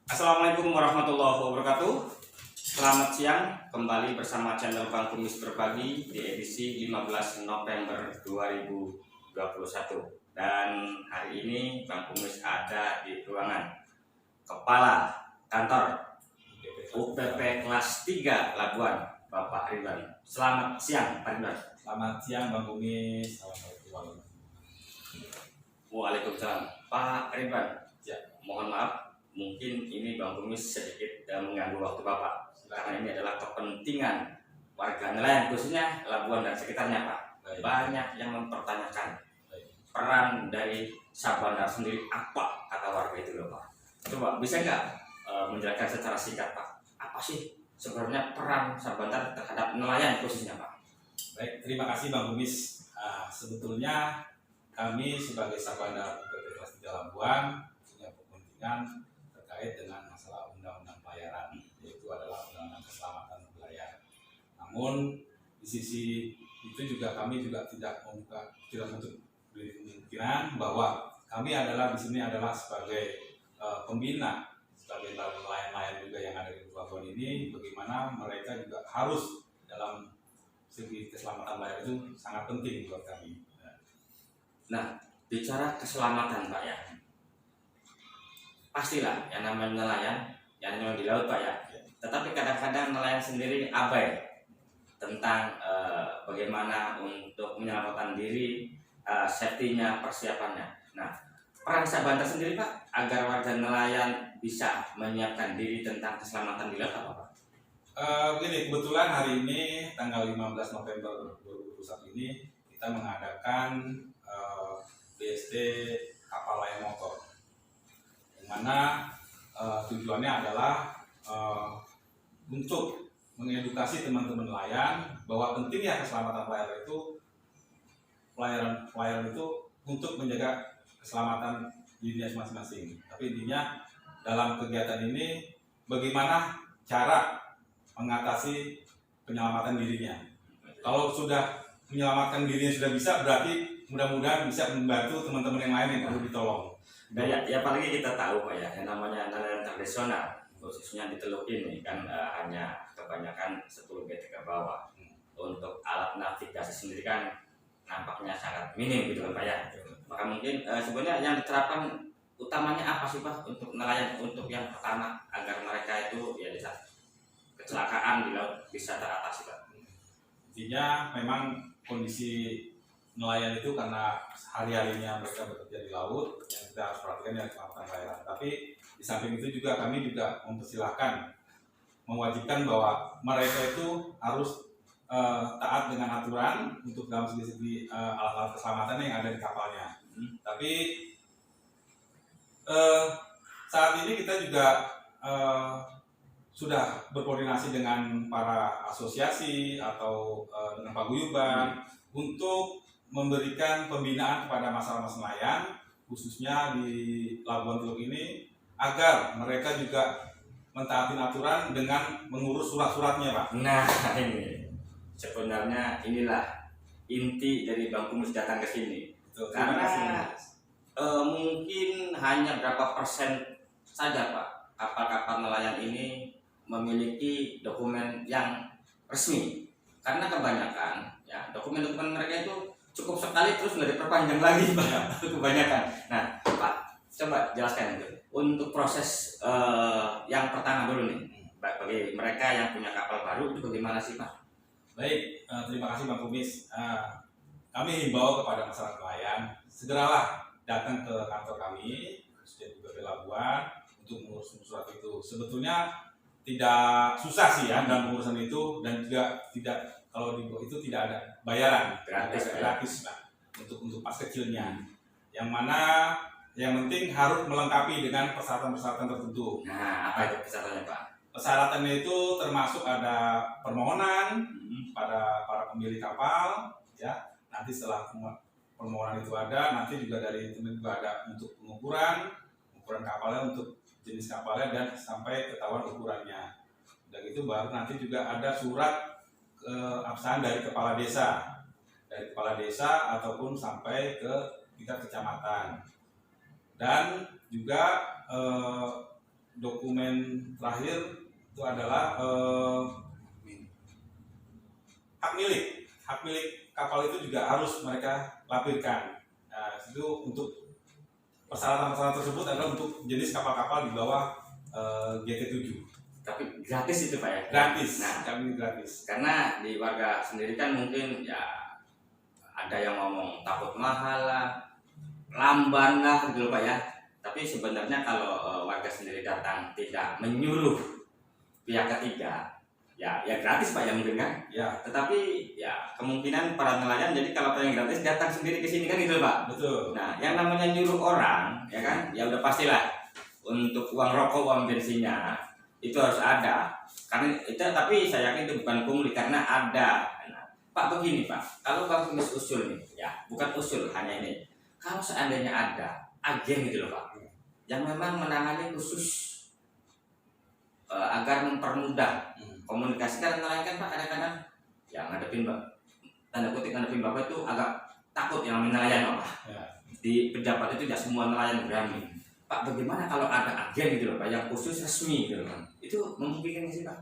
Assalamualaikum warahmatullahi wabarakatuh. Selamat siang, kembali bersama channel Bang Kumis Berbagi di edisi 15 November 2021. Dan hari ini Bang Kumis ada di ruangan Kepala Kantor UPP kelas 3 Labuan, Bapak Ridwan. Selamat siang, Pak Ridwan. Selamat siang Bang Kumis. Assalamualaikum warahmatullahi wabarakatuh. Waalaikumsalam. Pak Ridwan, Ya. mohon maaf, mungkin ini Bang Kumis sedikit mengganggu waktu Bapak. Karena ini adalah kepentingan warga nelayan, khususnya Labuan dan sekitarnya, Pak. Baik. Banyak yang mempertanyakan Baik. peran dari Sabandar sendiri, apa kata warga itu loh, Pak. Coba bisa nggak menjelaskan secara singkat, Pak? Apa sih sebenarnya peran Sabandar terhadap nelayan khususnya, Pak? Baik, terima kasih Bang Kumis. Sebetulnya kami sebagai Sabandar UPP kelas 3 Labuan punya kepentingan terkait dengan masalah undang-undang pelayaran, yaitu adalah undang-undang keselamatan berlayar. Namun di sisi itu juga kami tidak menutup kemungkinan bahwa kami adalah di sini adalah sebagai pembina, sebagai nelayan-nelayan juga yang ada di Labuan ini, bagaimana mereka juga harus dalam segi keselamatan layar itu sangat penting buat kami. Nah, bicara keselamatan, Pak, ya, pastilah yang namanya nelayan, yang namanya di laut, Pak, ya. Tetapi kadang-kadang nelayan sendiri abai tentang bagaimana untuk menyelamatkan diri, safety-nya, persiapannya. Nah, peran Sabandar sendiri, Pak, agar warga nelayan bisa menyiapkan diri tentang keselamatan di laut apa, Pak? Begini, kebetulan hari ini tanggal 15 November 2021 ini kita mengadakan BST kapal layar motor, yang mana tujuannya adalah untuk mengedukasi teman-teman nelayan bahwa pentingnya keselamatan pelayaran itu untuk menjaga keselamatan dirinya masing-masing. Tapi intinya dalam kegiatan ini bagaimana cara mengatasi penyelamatan dirinya. Kalau sudah menyelamatkan dirinya sudah bisa, berarti mudah-mudahan bisa membantu teman-teman yang lain yang perlu ditolong. Nah, ya apalagi kita tahu, Pak, ya, yang namanya nelayan tradisional, khususnya di Teluk ini kan hanya kebanyakan 10 meter ke bawah. Untuk alat navigasi sendiri kan nampaknya sangat minim gitu kan, Pak, ya. Maka mungkin sebenarnya yang diterapkan utamanya apa sih, Pak, untuk nelayan, untuk yang pertama agar mereka itu ya bisa kecelakaan di laut bisa teratasi, Pak? Intinya memang kondisi nelayan itu karena hari-harinya mereka bekerja di laut, yang kita harus perhatikan yang keselamatan pelayaran. Tapi di samping itu juga kami juga mempersilahkan, mewajibkan bahwa mereka itu harus taat dengan aturan untuk dalam segi alat-alat keselamatan yang ada di kapalnya. Tapi saat ini kita juga sudah berkoordinasi dengan para asosiasi atau dengan paguyuban untuk memberikan pembinaan kepada masyarakat nelayan, khususnya di Labuan Teluk ini, agar mereka juga mentaati aturan dengan mengurus surat-suratnya, Pak. Nah, ini sebenarnya inilah inti dari Bang Kumis datang ke sini. Betul, Karena mungkin hanya berapa persen saja, Pak, kapal-kapal nelayan ini memiliki dokumen yang resmi. Karena kebanyakan ya dokumen-dokumen mereka itu cukup sekali terus nggak diperpanjang lagi, Pak. Kebanyakan. Nah, Pak, coba jelaskan itu untuk proses yang pertama dulu nih, bagi mereka yang punya kapal baru itu bagaimana sih, Pak? Baik, terima kasih Bang Kumis. Kami himbau kepada masyarakat nelayan, segeralah datang ke kantor kami, di UPP Labuan, untuk mengurus surat itu. Sebetulnya tidak susah sih ya dalam urusan itu, dan juga tidak, kalau dibuat itu tidak ada bayaran, gratis Pak, untuk pas kecilnya. Yang mana yang penting harus melengkapi dengan persyaratan-persyaratan tertentu. Nah, apa itu persyaratannya, Pak? Persyaratannya itu termasuk ada permohonan pada para pemilik kapal, ya. Nanti setelah permohonan itu ada, nanti juga dari itu juga ada untuk pengukuran kapalnya, untuk jenis kapalnya, dan sampai ketahuan ukurannya. Dan itu baru nanti juga ada surat keabsahan dari kepala desa ataupun sampai ke tingkat kecamatan. Dan juga dokumen terakhir itu adalah hak milik kapal itu juga harus mereka lampirkan. Nah, itu untuk persyaratan tersebut adalah untuk jenis kapal-kapal di bawah GT7. Tapi gratis itu Pak ya? Gratis. Nah, Kami gratis. karena di warga sendiri kan mungkin ya ada yang ngomong takut mahal lah, lamban lah gitu loh Pak ya. Tapi sebenarnya kalau warga sendiri datang tidak menyuruh pihak ketiga, ya gratis Pak ya mungkin kan. Ya, Tetapi ya kemungkinan para nelayan jadi kalau pengen gratis datang sendiri ke sini kan gitu Pak. betul. Nah yang namanya nyuruh orang ya kan, ya udah pastilah untuk uang rokok, uang bensinnya itu harus ada. Karena itu, tapi saya yakin itu bukan pungli karena ada. Nah, Pak begini Pak, kalau Bang Kumis usul nih, ya bukan usul hanya ini. Kalau seandainya ada agen gitu loh Pak, yang memang menangani khusus agar mempermudah komunikasi, karena nelayan kan Pak kadang-kadang ya ngadepin tanda kutip ngadepin Bapak itu agak takut yang namanya nelayan Pak. Ya. Di pejabat itu tidak semua nelayan berani. Pak bagaimana kalau ada agen gitu loh Pak yang khusus resmi gitu loh, itu memungkinkan sih Pak?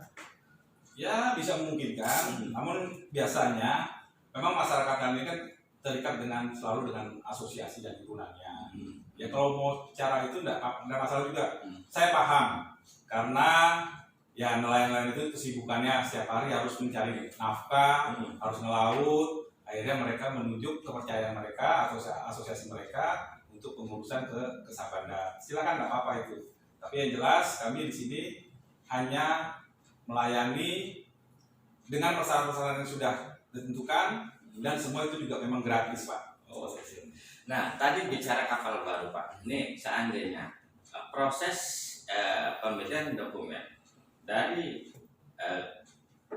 Ya, bisa memungkinkan. Namun biasanya memang masyarakat kami kan terikat selalu dengan asosiasi dan himpunannya. Ya kalau mau cara itu enggak masalah juga. Saya paham karena ya nelayan-nelayan itu kesibukannya setiap hari harus mencari nafkah, harus ngelaut. Akhirnya mereka menunjuk kepercayaan mereka atau asosiasi mereka untuk pengurusan ke Sabanda. Silakan, nggak apa-apa itu. Tapi yang jelas kami di sini hanya melayani dengan persyaratan-persyaratan yang sudah ditentukan dan semua itu juga memang gratis Pak. Nah tadi bicara kapal baru Pak, ini seandainya proses pembelian dokumen dari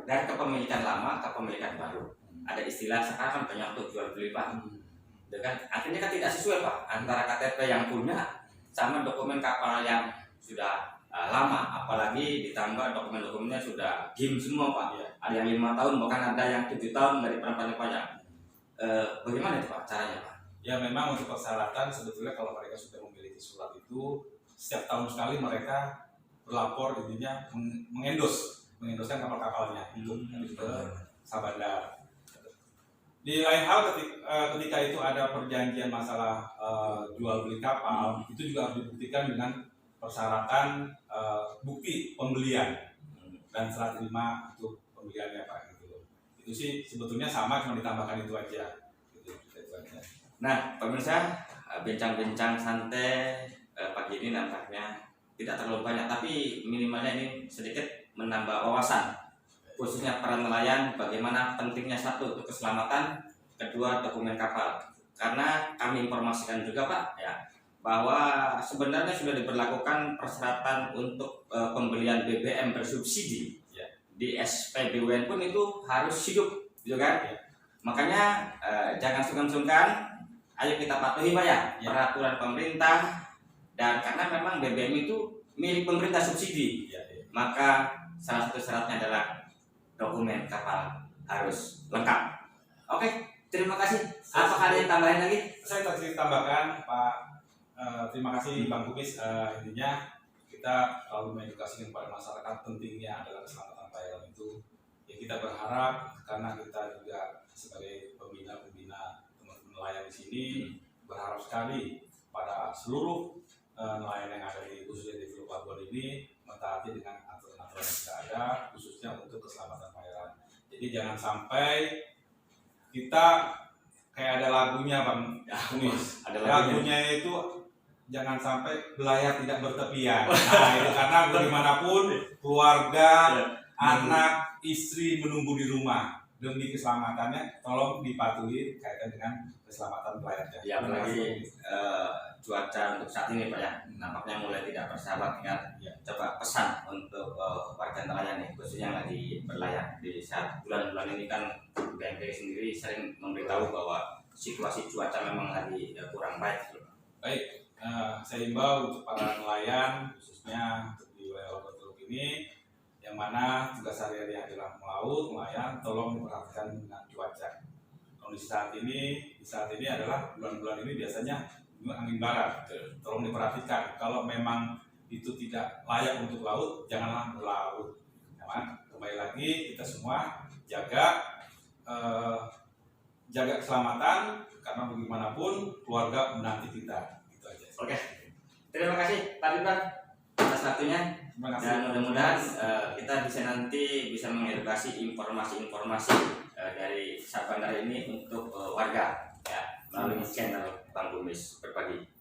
kepemilikan lama ke kepemilikan baru, ada istilah sekarang kan banyak untuk jual beli Pak. Dengan akhirnya kan tidak sesuai Pak antara KTP yang punya sama dokumen kapal yang sudah lama, apalagi ditambah dokumen-dokumennya sudah GIM semua Pak. Ya. Ada yang 5 tahun bahkan ada yang 7 tahun dari penempatan pajak. Bagaimana itu Pak caranya Pak? Ya memang untuk persyaratan sebetulnya kalau mereka sudah memiliki surat itu setiap tahun sekali mereka berlapor intinya mengendoskan kapal-kapalnya untuk ke Sabanda. Di lain hal ketika itu ada perjanjian masalah jual beli kapal, itu juga harus dibuktikan dengan persyaratan bukti pembelian dan serah terima untuk pembeliannya Pak. Gitu. Itu sih sebetulnya sama, cuma ditambahkan itu aja. Gitu. Nah pemirsa, bincang-bincang santai pagi ini nampaknya tidak terlalu banyak, tapi minimalnya ini sedikit menambah wawasan, khususnya para nelayan, bagaimana pentingnya satu untuk keselamatan, kedua dokumen kapal. Karena kami informasikan juga Pak ya, bahwa sebenarnya sudah diberlakukan persyaratan untuk pembelian BBM bersubsidi ya. Di SPBUN pun itu harus hidup gitu kan ya. Makanya jangan sungkan-sungkan, ayo kita patuhi Pak ya peraturan pemerintah. Dan karena memang BBM itu milik pemerintah subsidi, maka salah satu syaratnya adalah dokumen kapal harus lengkap. Oke, terima kasih. Apa ada yang tambahin lagi? Saya tadi tambahkan Pak, terima kasih Bang Kumis. Intinya kita selalu mengedukasi kepada masyarakat pentingnya adalah keselamatan pelayaran itu. Ya kita berharap karena kita juga sebagai pembina teman-teman nelayan di sini berharap sekali pada seluruh nelayan yang ada di khususnya di Teluk Labuan ini mentaati dengan aturan-aturan yang sudah ada khususnya untuk keselamatan pelayaran. Jadi jangan sampai kita kayak ada lagunya Bang Kumis. Ada lagunya itu jangan sampai belayar tidak bertepian. Nah itu karena bagaimanapun keluarga, anak, istri menunggu di rumah. Demi keselamatannya, tolong dipatuhi kaitan dengan keselamatan pelayannya. Ya apalagi cuaca untuk saat ini Pak ya, nampaknya mulai tidak bersahabat kan. Ya, coba pesan untuk warga nelayan nih, khususnya yang lagi berlayar di saat bulan-bulan ini kan BMKG sendiri sering memberitahu bahwa situasi cuaca memang lagi kurang baik. Baik, saya himbau untuk para nelayan khususnya untuk di wilayah Teluk ini, yang mana tugas sehari-hari adalah melaut, nelayan, tolong diperhatikan dengan cuaca. Kondisi saat ini adalah bulan-bulan ini biasanya angin barat. Tolong diperhatikan. Kalau memang itu tidak layak untuk laut, janganlah berlaut. Kembali lagi kita semua jaga keselamatan, karena bagaimanapun keluarga menanti kita. Gitu aja. Oke, terima kasih Pak Ridwan atas waktunya. Terima kasih. Dan mudah-mudahan kita nanti bisa mengedukasi informasi-informasi dari Syah Bandar ini untuk warga ya melalui channel Bang Bumis Berbagi.